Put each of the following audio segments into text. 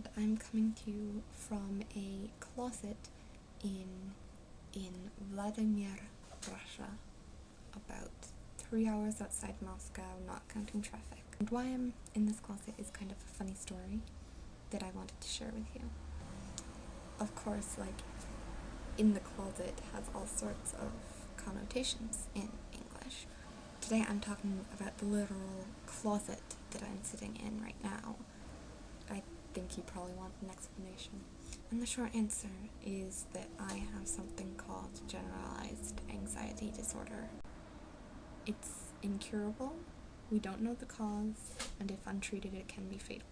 and I'm coming to you from a closet in Vladimir, Russia, about 3 hours outside Moscow, not counting traffic. And why I'm in this closet is kind of a funny story that I wanted to share with you. Of course, in the closet has all sorts of connotations in English. Today I'm talking about the literal closet that I'm sitting in right now. I think you probably want an explanation. And the short answer is that I have something called generalized anxiety disorder. It's incurable, we don't know the cause, and if untreated it can be fatal.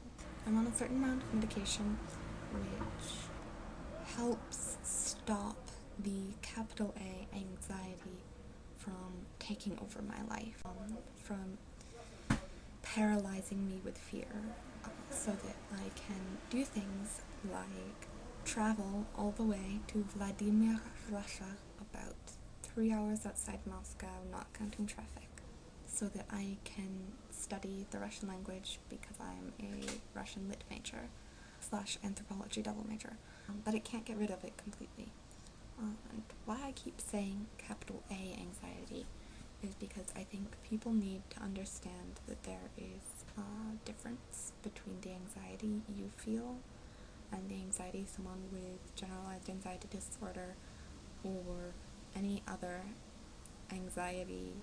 I'm on a certain amount of medication which helps stop the capital A anxiety from taking over my life, from paralyzing me with fear, so that I can do things like travel all the way to Vladimir, Russia, about 3 hours outside Moscow, not counting traffic, so that I can study the Russian language because I'm a Russian lit major / anthropology double major, but it can't get rid of it completely. And why I keep saying capital A anxiety is because I think people need to understand that there is a difference between the anxiety you feel and the anxiety someone with generalized anxiety disorder or any other anxiety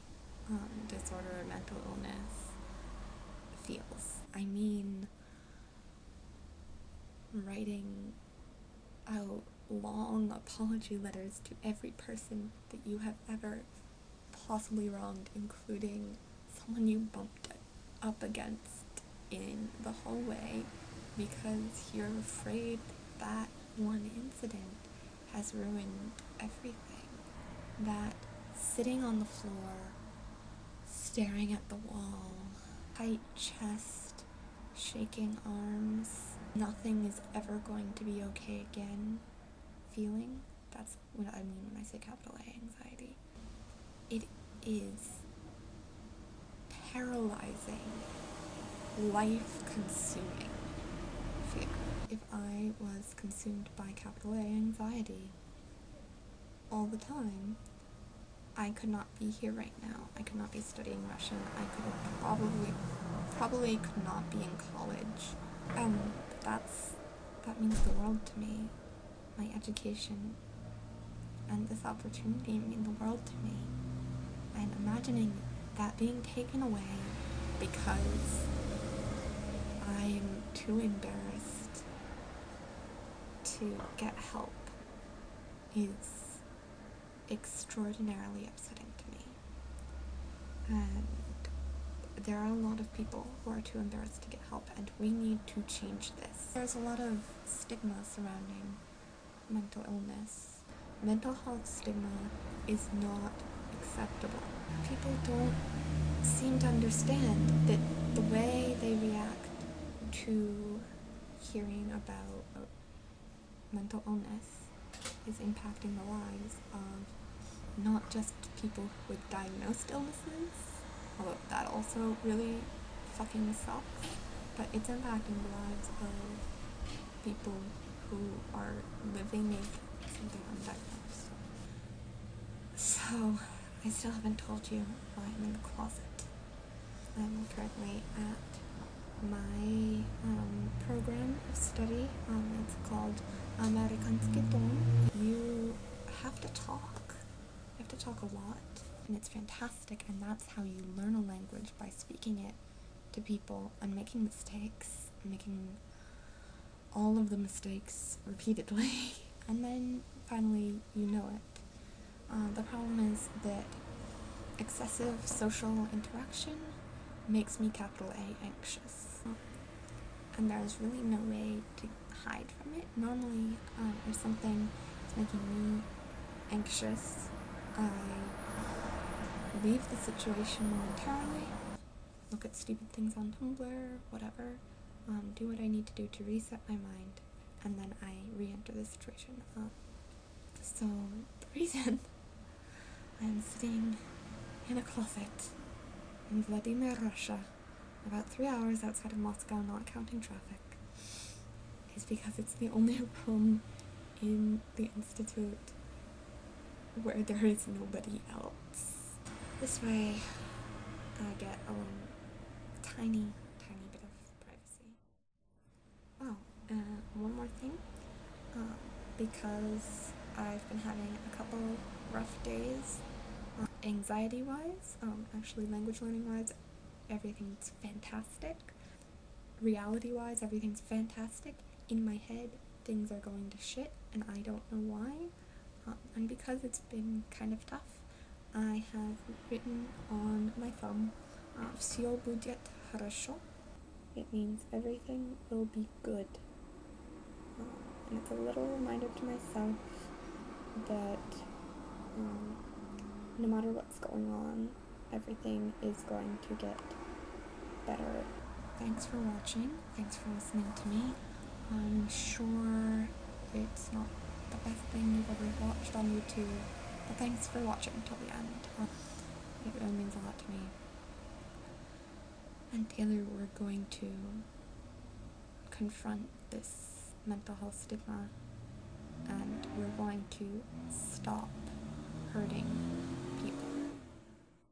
disorder or mental illness feels. I mean, writing out long apology letters to every person that you have ever possibly wronged, including someone you bumped up against in the hallway, because you're afraid that one incident has ruined everything. That sitting on the floor, staring at the wall, tight chest, shaking arms, nothing is ever going to be okay again feeling. That's what I mean when I say capital A anxiety. It is paralyzing, life-consuming fear. If I was consumed by capital A anxiety all the time, I could not be here right now. I could not be studying Russian. I could probably could not be in college. That means the world to me. My education and this opportunity mean the world to me. And imagining that being taken away because I'm too embarrassed to get help is extraordinarily upsetting to me. And there are a lot of people who are too embarrassed to get help, and we need to change this. There's a lot of stigma surrounding mental illness. Mental health stigma is not acceptable. People don't seem to understand that the way they react to hearing about mental illness is impacting the lives of not just people with diagnosed illnesses, although that also really fucking sucks, but it's impacting the lives of people who are living with something undiagnosed. So, I still haven't told you why I'm in the closet. I'm currently at my program of study. It's called Amerikansky Dom. You have to talk. You have to talk a lot, and it's fantastic, and that's how you learn a language, by speaking it to people and making mistakes, making all of the mistakes repeatedly, and then finally you know it. The problem is that excessive social interaction makes me capital A anxious, and there's really no way to hide from it. Normally, if something is making me anxious, I leave the situation momentarily, look at stupid things on Tumblr, whatever, do what I need to do to reset my mind, and then I re-enter the situation. So the reason I'm sitting in a closet in Vladimir, Russia, about 3 hours outside of Moscow, not counting traffic, is because it's the only room in the Institute where there is nobody else. This way, I get a tiny bit of privacy. Oh, one more thing. Because I've been having a couple rough days, anxiety-wise, actually language learning-wise, everything's fantastic. Reality-wise, everything's fantastic. In my head, things are going to shit, and I don't know why. And because it's been kind of tough, I have written on my thumb, "Всё будет хорошо." It means everything will be good. And it's a little reminder to myself that no matter what's going on, everything is going to get better. Thanks for watching. Thanks for listening to me. I'm sure it's not the best thing you've ever watched on YouTube, but thanks for watching till the end. It really means a lot to me. And Taylor, we're going to confront this mental health stigma, and we're going to stop hurting